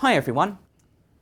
Hi everyone.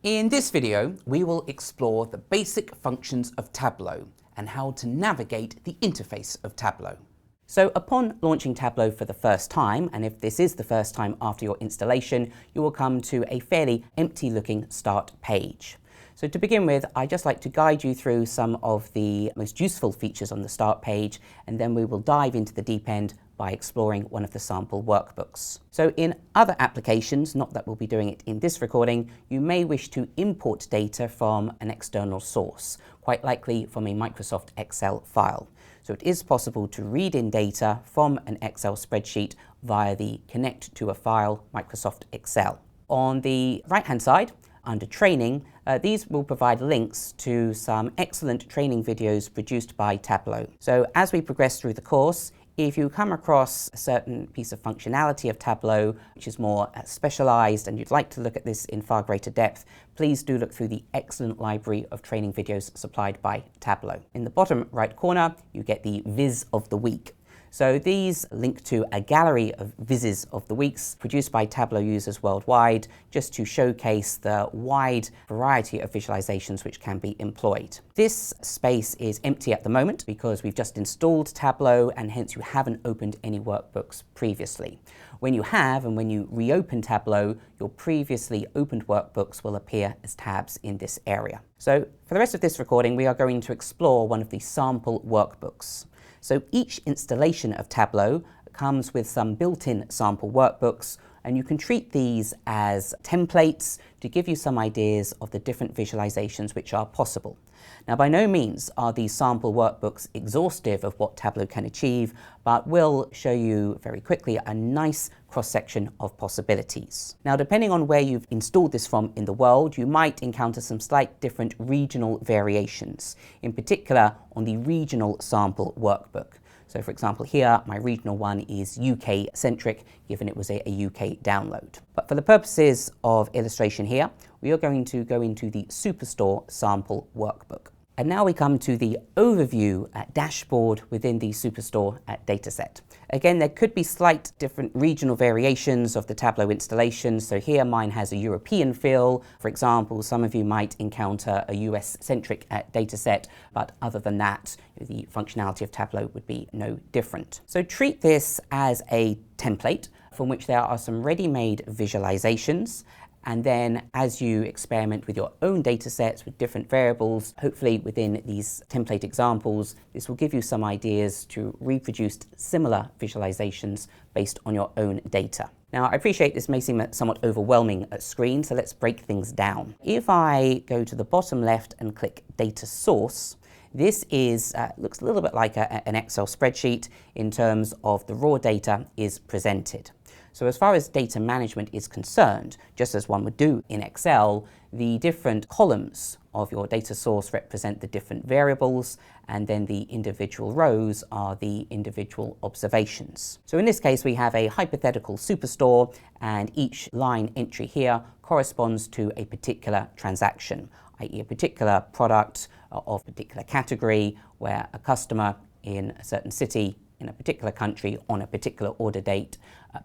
In this video, we will explore the basic functions of Tableau and how to navigate the interface of Tableau. So upon launching Tableau for the first time, and if this is the first time after your installation, you will come to a fairly empty looking start page. So to begin with, I'd just like to guide you through some of the most useful features on the start page, and then we will dive into the deep end by exploring one of the sample workbooks. So in other applications, not that we'll be doing it in this recording, you may wish to import data from an external source, quite likely from a Microsoft Excel file. So it is possible to read in data from an Excel spreadsheet via the Connect to a File Microsoft Excel. On the right-hand side, under Training, these will provide links to some excellent training videos produced by Tableau. So as we progress through the course, if you come across a certain piece of functionality of Tableau which is more specialized and you'd like to look at this in far greater depth, please do look through the excellent library of training videos supplied by Tableau. In the bottom right corner, you get the Viz of the Week. So these link to a gallery of Vizes of the Weeks produced by Tableau users worldwide, just to showcase the wide variety of visualizations which can be employed. This space is empty at the moment because we've just installed Tableau and hence you haven't opened any workbooks previously. When you have, and when you reopen Tableau, your previously opened workbooks will appear as tabs in this area. So for the rest of this recording, we are going to explore one of the sample workbooks. So each installation of Tableau comes with some built-in sample workbooks, and you can treat these as templates to give you some ideas of the different visualizations which are possible. Now, by no means are these sample workbooks exhaustive of what Tableau can achieve, but will show you very quickly a nice cross-section of possibilities. Now, depending on where you've installed this from in the world, you might encounter some slight different regional variations, in particular on the regional sample workbook. So for example here, my regional one is UK-centric, given it was a UK download. But for the purposes of illustration here, we are going to go into the Superstore sample workbook. And now we come to the overview dashboard within the Superstore dataset. Again, there could be slight different regional variations of the Tableau installation. So here mine has a European feel. For example, some of you might encounter a US-centric dataset, but other than that, the functionality of Tableau would be no different. So treat this as a template from which there are some ready-made visualizations. And then as you experiment with your own data sets with different variables, hopefully within these template examples, this will give you some ideas to reproduce similar visualizations based on your own data. Now, I appreciate this may seem a somewhat overwhelming screen, so let's break things down. If I go to the bottom left and click Data Source, this is looks a little bit like an Excel spreadsheet in terms of the raw data is presented. So as far as data management is concerned, just as one would do in Excel, the different columns of your data source represent the different variables, and then the individual rows are the individual observations. So in this case, we have a hypothetical superstore, and each line entry here corresponds to a particular transaction, i.e. a particular product of a particular category where a customer in a certain city in a particular country on a particular order date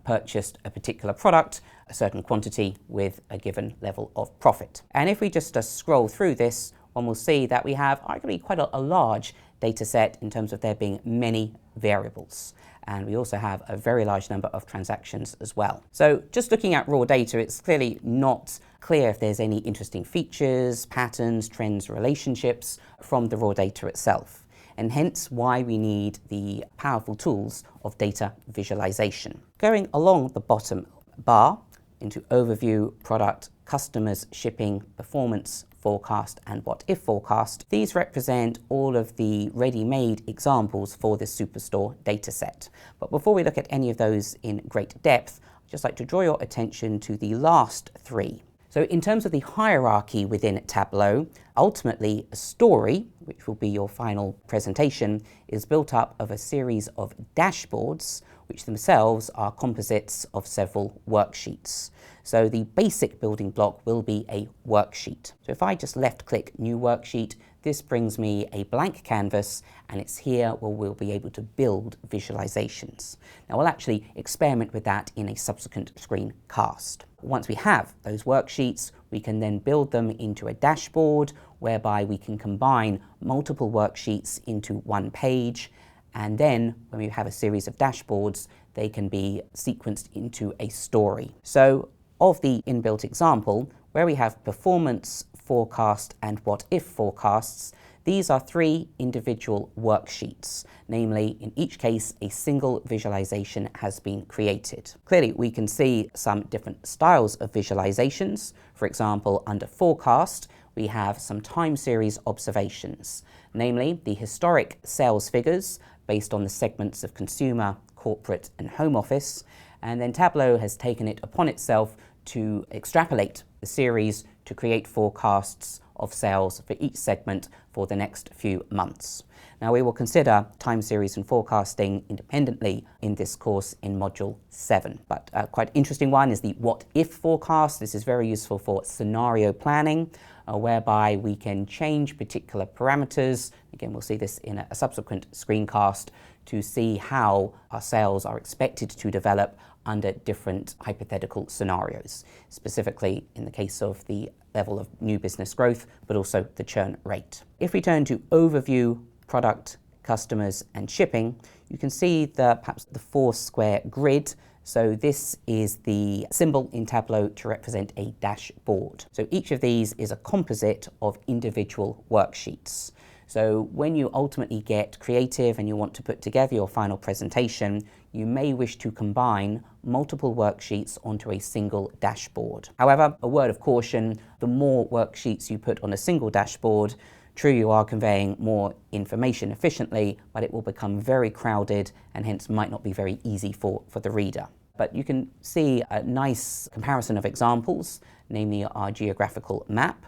purchased a particular product, a certain quantity with a given level of profit. And if we just scroll through this, one will see that we have arguably quite a large data set in terms of there being many variables. And we also have a very large number of transactions as well. So just looking at raw data, it's clearly not clear if there's any interesting features, patterns, trends, relationships from the raw data itself. And hence why we need the powerful tools of data visualization. Going along the bottom bar into Overview, Product, Customers, Shipping, Performance, Forecast, and What If Forecast, these represent all of the ready-made examples for this Superstore dataset. But before we look at any of those in great depth, I'd just like to draw your attention to the last three. So in terms of the hierarchy within Tableau, ultimately a story, which will be your final presentation, is built up of a series of dashboards, which themselves are composites of several worksheets. So the basic building block will be a worksheet. So if I just left click New Worksheet, this brings me a blank canvas, and it's here where we'll be able to build visualizations. Now we'll actually experiment with that in a subsequent screencast. Once we have those worksheets, we can then build them into a dashboard whereby we can combine multiple worksheets into one page, and then when we have a series of dashboards, they can be sequenced into a story. So of the inbuilt example, where we have performance, forecast, and what-if forecasts, these are 3 individual worksheets. Namely, in each case, a single visualization has been created. Clearly, we can see some different styles of visualizations. For example, under forecast, we have some time series observations, namely the historic sales figures based on the segments of consumer, corporate, and home office. And then Tableau has taken it upon itself to extrapolate the series to create forecasts of sales for each segment for the next few months. Now we will consider time series and forecasting independently in this course in Module 7. But quite interesting one is the what-if forecast. This is very useful for scenario planning, whereby we can change particular parameters. Again, we'll see this in a subsequent screencast to see how our sales are expected to develop under different hypothetical scenarios, specifically in the case of the level of new business growth, but also the churn rate. If we turn to overview, product, customers, and shipping, you can see perhaps the 4-square grid. So this is the symbol in Tableau to represent a dashboard. So each of these is a composite of individual worksheets. So when you ultimately get creative and you want to put together your final presentation, you may wish to combine multiple worksheets onto a single dashboard. However, a word of caution, the more worksheets you put on a single dashboard, true, you are conveying more information efficiently, but it will become very crowded and hence might not be very easy for the reader. But you can see a nice comparison of examples, namely our geographical map,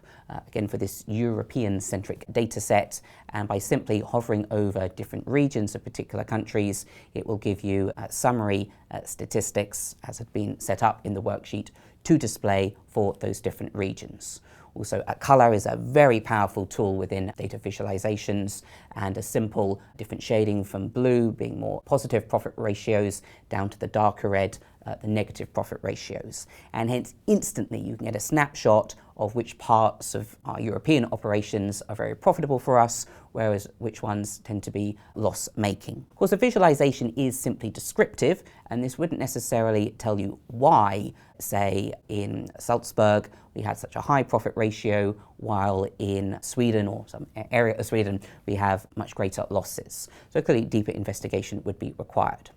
again for this European-centric data set, and by simply hovering over different regions of particular countries, it will give you summary statistics as have been set up in the worksheet to display for those different regions. Also, color is a very powerful tool within data visualizations, and a simple different shading from blue being more positive profit ratios down to the darker red, the negative profit ratios. And hence instantly you can get a snapshot of which parts of our European operations are very profitable for us, whereas which ones tend to be loss-making. Of course, a visualization is simply descriptive, and this wouldn't necessarily tell you why, say, in Salzburg we had such a high profit ratio, while in Sweden or some area of Sweden we have much greater losses. So clearly deeper investigation would be required.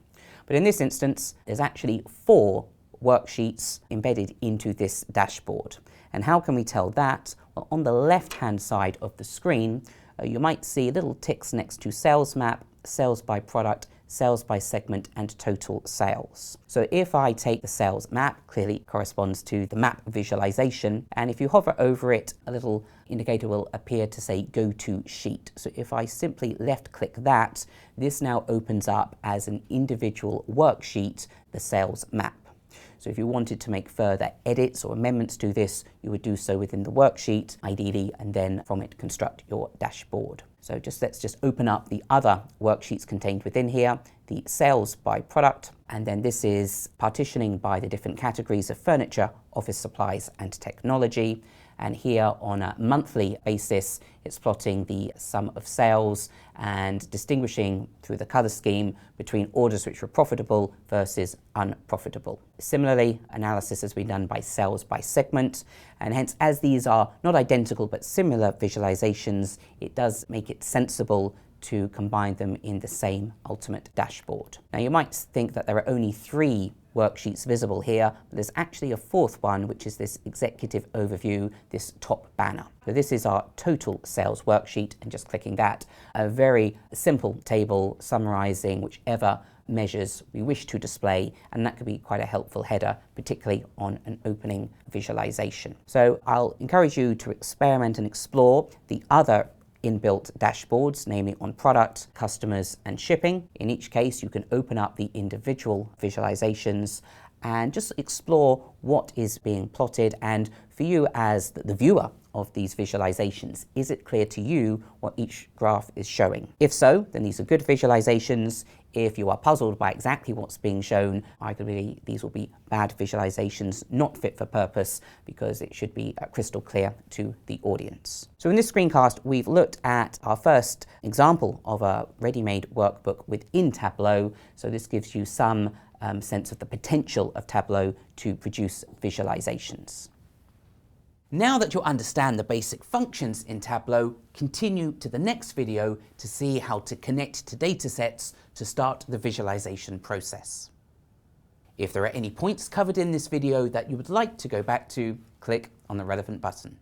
But in this instance, there's actually 4 worksheets embedded into this dashboard. And how can we tell that? Well, on the left-hand side of the screen, you might see little ticks next to sales map, sales by product, sales by segment, and total sales. So if I take the sales map, clearly corresponds to the map visualization, and if you hover over it, a little indicator will appear to say go to sheet. So if I simply left click that, this now opens up as an individual worksheet, the sales map. So if you wanted to make further edits or amendments to this, you would do so within the worksheet, ideally, and then from it construct your dashboard. So let's just open up the other worksheets contained within here, the sales by product, and then this is partitioning by the different categories of furniture, office supplies, and technology. And here on a monthly basis, it's plotting the sum of sales and distinguishing through the color scheme between orders which were profitable versus unprofitable. Similarly, analysis has been done by sales by segment, and hence as these are not identical but similar visualizations, it does make it sensible to combine them in the same ultimate dashboard. Now you might think that there are only 3 worksheets visible here, but there's actually a 4th one, which is this executive overview, this top banner. So this is our total sales worksheet, and just clicking that, a very simple table summarizing whichever measures we wish to display, and that could be quite a helpful header, particularly on an opening visualization. So I'll encourage you to experiment and explore the other inbuilt dashboards, namely on product, customers, and shipping. In each case, you can open up the individual visualizations and just explore what is being plotted. And for you as the viewer of these visualizations? Is it clear to you what each graph is showing? If so, then these are good visualizations. If you are puzzled by exactly what's being shown, arguably these will be bad visualizations, not fit for purpose, because it should be crystal clear to the audience. So in this screencast, we've looked at our first example of a ready-made workbook within Tableau. So this gives you some sense of the potential of Tableau to produce visualizations. Now that you understand the basic functions in Tableau, continue to the next video to see how to connect to datasets to start the visualization process. If there are any points covered in this video that you would like to go back to, click on the relevant button.